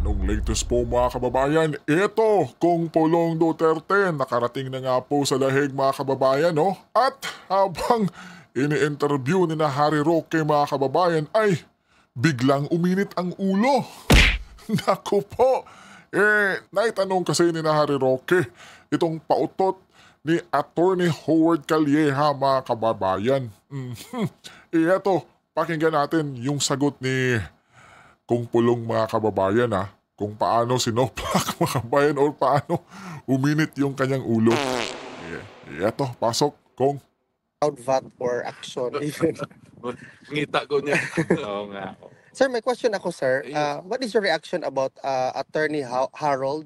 Anong latest po mga kababayan? Ito, Kung Pulong Duterte, nakarating na nga po sa lahig mga kababayan, no? At habang ini-interview ni na Harry Roque mga kababayan ay biglang uminit ang ulo. Naku po, naitanong kasi ni na Harry Roque itong pautot ni Attorney Howard Calleja mga kababayan. Eto, pakinggan natin yung sagot ni Kung Pulong mga kababayan kung paano sinoplak mga kababayan or paano uminit yung kanyang ulo. Eto, pasok, Kung. Crowd vote or action even. Ngita ko niya. Oo nga. Sir, may question ako, sir. What is your reaction about Attorney Harold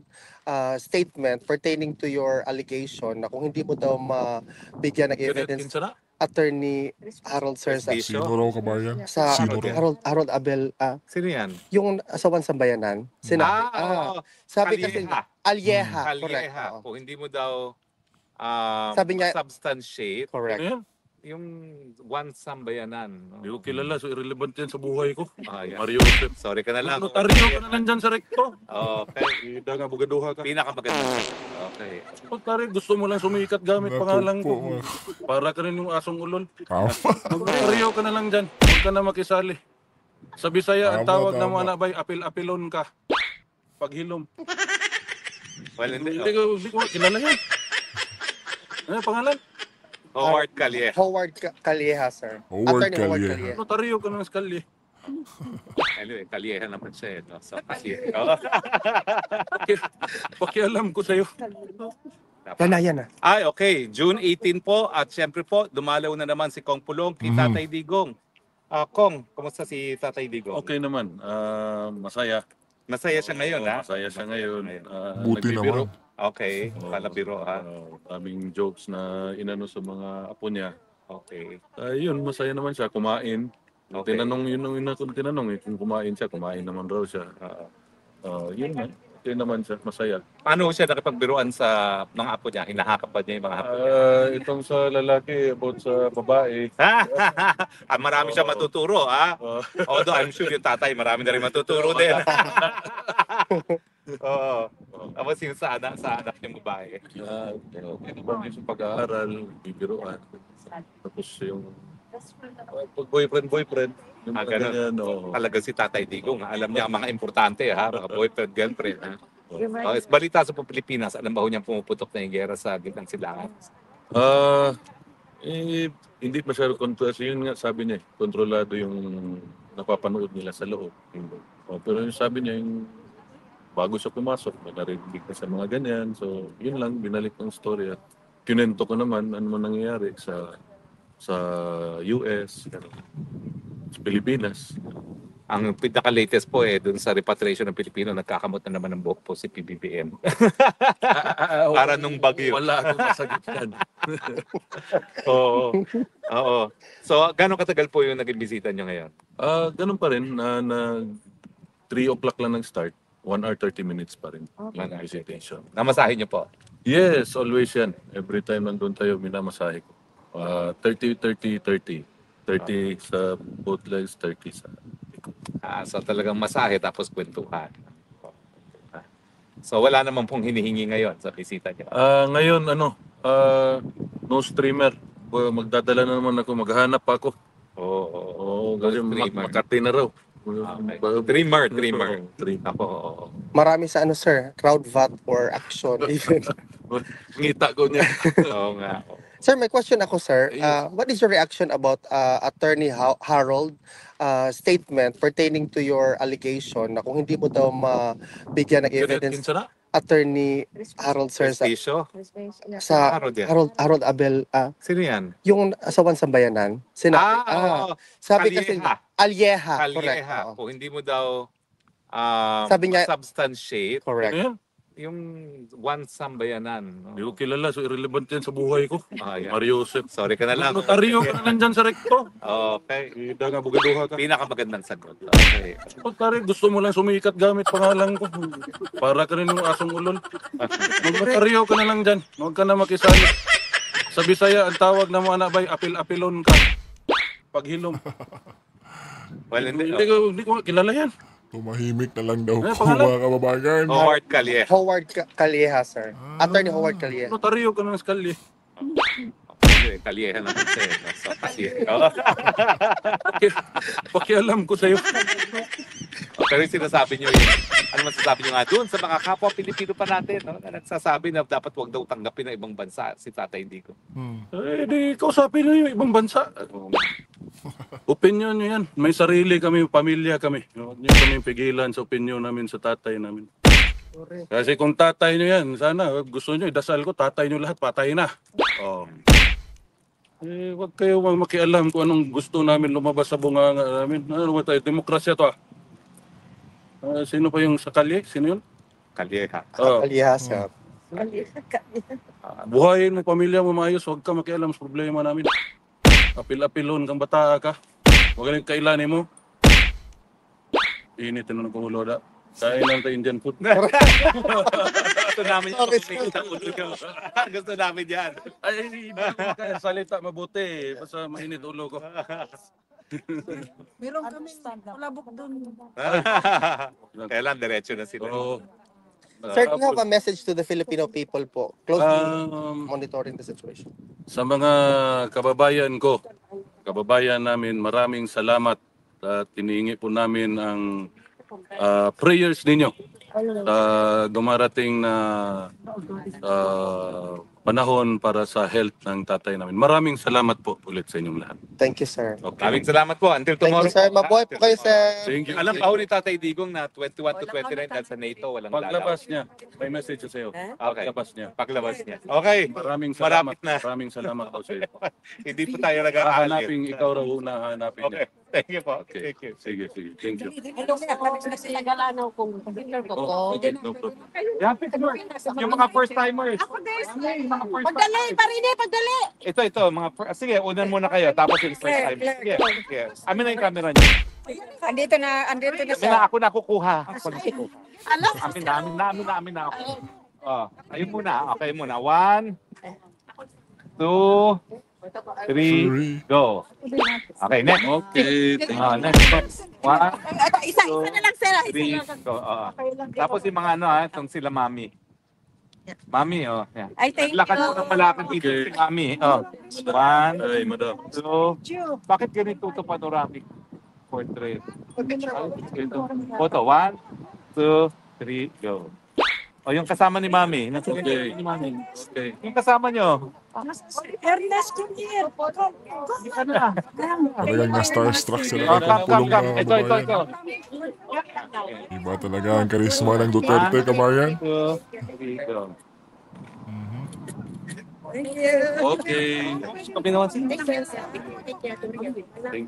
statement pertaining to your allegation na kung hindi mo daw mabigyan ng evidence Kinsara? Attorney Harold, sir, sa, Yes, Sino raw kabayan? sa Sino raw? Harold Abel, Sino yan? yung sa Sambayanan, Oo. sabi kasi, Calleja, correct. Calleja. oo. Kung hindi mo daw Sabi niya- substantiate Correct. Ano yan? yung one sambayanan. Hindi ko kilala, so irrelevant yan sa buhay ko. Yan. Mario Joseph. Sorry ka na lang. Notaryo ka na lang dyan sa rekto. Okay. Ida nga, bugaduha ka. Pinakamaganda. Okay. Pagkari, gusto mo lang sumikat gamit Naku pangalan po, ko. mga- Para ka rin yung asong ulol. Tama. Notaryo ka na lang dyan. Huwag ka na makisali. Sa Bisaya, ang Tama, tawag ng mga tama. nabay, apil-apilon ka. Paghilom. Well, Hindi hindi. ko kilala yan. Ano pangalan? Howard Calleja. Howard Calleja, sir. Howard Attorney Howard Calleja. Calleja. Notaryo ka ng skali. Anyway, Calleja naman siya. No? So, kasi, Pakialam ko sa'yo. Yan na. Ay, okay. June 18 po. At syempre po, dumalaw na naman si Kong Pulong kay Tatay Digong. Kong, kumusta si Tatay Digong? Okay naman. Masaya. Masaya siya ngayon, ha? Masaya siya ngayon. Buti Nagbibiro. naman. Okay. Palabiro, ha? Daming jokes na inano sa mga apo niya. Okay. Yun, masaya naman siya. Kumain. Okay. Tinanong, yun ang una kong tinanong. Kung kumain siya, kumain naman raw siya. Yun na. Okay naman siya. Masaya. Paano siya nakipagbiruan sa mga apo niya? Hinahakap ba niya yung mga apo niya? Itong sa lalaki, about sa babae. Marami siya matuturo, ha? Although I'm sure yung tatay, marami na rin matuturo din. Oo. Tapos yung sa anak niyang babae. Okay naman yung sa pag-aaral, bibiruan. Tapos yung pag boyfriend, yung mga Ganun. ganyan, oo. Talaga si Tatay Digong, ha? Alam niya ang mga importante, ha? Mga boyfriend, girlfriend, ha? Balita sa Pilipinas, alam ba ho niyang pumuputok na yung gera sa gitnang silangan? Hindi masyado kontrolado. Yun nga sabi niya, kontrolado yung napapanood nila sa loob. Pero yung sabi niya, yung bago siya pumasok, may narinig na sa mga ganyan. So, yun lang, binalik ng story. At kinento ko naman ano man nangyayari sa US, sa Pilipinas. Ang pinaka-latest po dun sa repatriation ng Pilipino, nagkakamot na naman ng buhok po si PBBM. Para nung bagyo. Wala akong masagot yan. Oo. Oo. So, gano'ng katagal po yung naging bisita niyo ngayon? Ganun pa rin, na 3 o'clock lang nag-start. 1 hour 30 minutes pa rin yung visitation. Namasahe niyo po? Yes, always yan. Every time nandun tayo, minamasahe ko. 30 sa both legs, 30 sa likod. So talagang masahe tapos kwentuhan. So wala naman pong hinihingi ngayon sa bisita niyo? Ngayon, no streamer. Magdadala na naman ako, maghahanap pa ako. Oo. Kasi streamer. Makati na raw. Dreamer. Dreamer. Ako, oo. Marami sa sir, crowd vote or action even. Ngita ko niya. Oo nga. Sir, may question ako, sir. What is your reaction about Attorney Harold statement pertaining to your allegation na kung hindi mo daw mabigyan ng evidence Kinsara? Attorney Harold, sir, sa, Prestisyo? sa Harold yan. Harold Abel, Sino yan? yung sa Sambayanan, Oo. sabi kasi, Calleja. correct. Calleja. oo. Kung hindi mo daw Sabi niya- substantiate Correct. Ano yan? yung one sambayanan. Hindi ko kilala, so irrelevant yan sa buhay ko. Yan. Mario Joseph. Sorry ka na lang. Notaryo ka na lang dyan sa rekto. Okay. Ida nga, bugaduha ka. Pinakamagandang sagot. Okay. Pagkari, gusto mo lang sumikat gamit pangalan ko. Para ka rin yung asong ulol. Notaryo ka na lang dyan. Huwag ka na makisali. Sa Bisaya, ang tawag ng mga nabay, apil-apilon ka. Paghilom. Well, hindi. Hindi ko kilala yan. Tumahimik na lang daw Ano po pangalan? mga kababayan. Howard Calye. Howard Calieja, sir. Attorney Howard Calieja. Notaryo ka ng Scully. Kalyehan naman siya. Sa Kalye. Pakialam ko sa'yo. Pero yung sinasabi nyo yun, ano masasabi nyo nga doon sa mga kapwa Pilipino pa natin, no, na nagsasabi na dapat wag daw tanggapin ng ibang bansa si Tatay Digong. Eh, di kausapin nyo yung ibang bansa. Opinion nyo yan. May sarili kami, pamilya kami. Huwag nyo kami pigilan sa opinion namin sa tatay namin. Kasi kung tatay nyo yan, sana gusto nyo, idasal ko, tatay nyo lahat, patay na. Oh. Eh, wag kayo makialam kung anong gusto namin lumabas sa bunganga namin. Ano ba tayo? Demokrasya to ah. Sino pa yung sa kalye? Sino yun? Kalyeha. Oh. Calieja, sir. Buhayin mo pamilya mo maayos, huwag ka makialam sa problema namin. Apil-apilon kang bata ka. Huwag kang kailanin mo. Init na ng kumuloda. Kain lang tayo Indian food. Gusto namin yung gusto namin yan. Ay, hindi ako salita mabuti. Basta mainit ulo ko. Meron kami labok doon. Kailan, diretso na sila. Oo. Sir, do you have a message to the Filipino people po? Closely Um, monitoring the situation. Sa mga kababayan ko, kababayan namin, maraming salamat at tinihingi po namin ang prayers ninyo sa dumarating na panahon para sa health ng tatay namin. Maraming salamat po ulit sa inyong lahat. Thank you, sir. Maraming salamat po. Until Thank tomorrow. you, sir. Mabuhay po kayo, sir. Thank you. Alam pa ho ni Tatay Digong na 21 to 29 dahil sa NATO walang Paglabas niya, may message ko sa iyo. Okay. Paglabas niya. Paglabas niya. Okay. Maraming salamat. Malapit na. Maraming salamat po sa iyo. Hindi po tayo nag-aalit. Hahanapin, ikaw raw una hahanapin niya. Okay. Thank you po. Okay. Thank you. Sige, sige. Thank you. Hello, kasi nagalanaw kung computer ko to. Okay, no problem. Yung mga first timers. Ako din. Pagdali, parine, pagdali. Ito, mga sige, unan muna kayo tapos yung first time. Sige. Sige. Amin na yung camera niyo. Andito na Amin na siya. ako nakukuha. Ako nakukuha. Alam. Amin na ako. Oh, ayun muna. Okay muna. 1 2 3 go. Okay, next. Okay, thank you. Next. 1 Isa na lang, sir. 3 go. Tapos yung mga itong sila mami. Mami, yan. Ay, thank Lakad mo ng malapit dito si mami. 1 Ay, madam. 2 bakit ganito ito panoramic portrait? Photo, 1 2 3 go. Yung kasama ni mami. Okay. Ni mami. Okay. Yung kasama nyo. Ernest Junior. Hindi ka na. Talagang na-starstruck sila Oh, ng pulong mga Ito. kababayan. Iba talaga ang karisma ng Duterte, kabayan. 2 3 go. Okay. Kami naman si Thank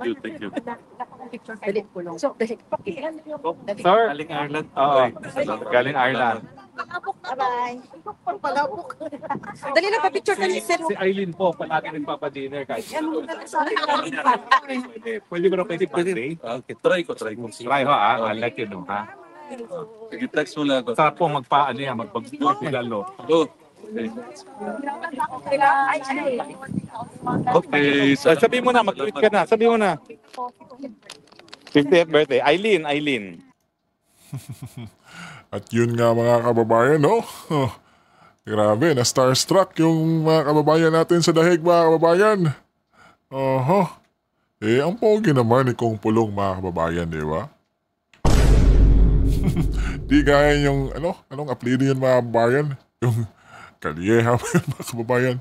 you, thank you. Sir. Galing Ireland. Oo. Galing Ireland. Bye-bye. Dali na, pa-picture ka ni sir. Si Eileen po, palagi nagpapadinner kahit pwede ba pwede pwede? Okay, try ko. Try ho I'll let you know ha. Sige, text mo lang ako. Sarap po magpaano yan, magpagpagpagalo. Oh. Okay, Sabi mo na, mag-tweet ka na. Sabi mo na. 50th birthday. Eileen. At yun nga mga kababayan, no? Grabe, na-starstruck yung mga kababayan natin sa dahig, mga kababayan. Ang pogi naman ni Kong Pulong, mga kababayan, di ba? Di gaya yung, anong apelido yun, mga kababayan? Yung Calieja, mga kababayan.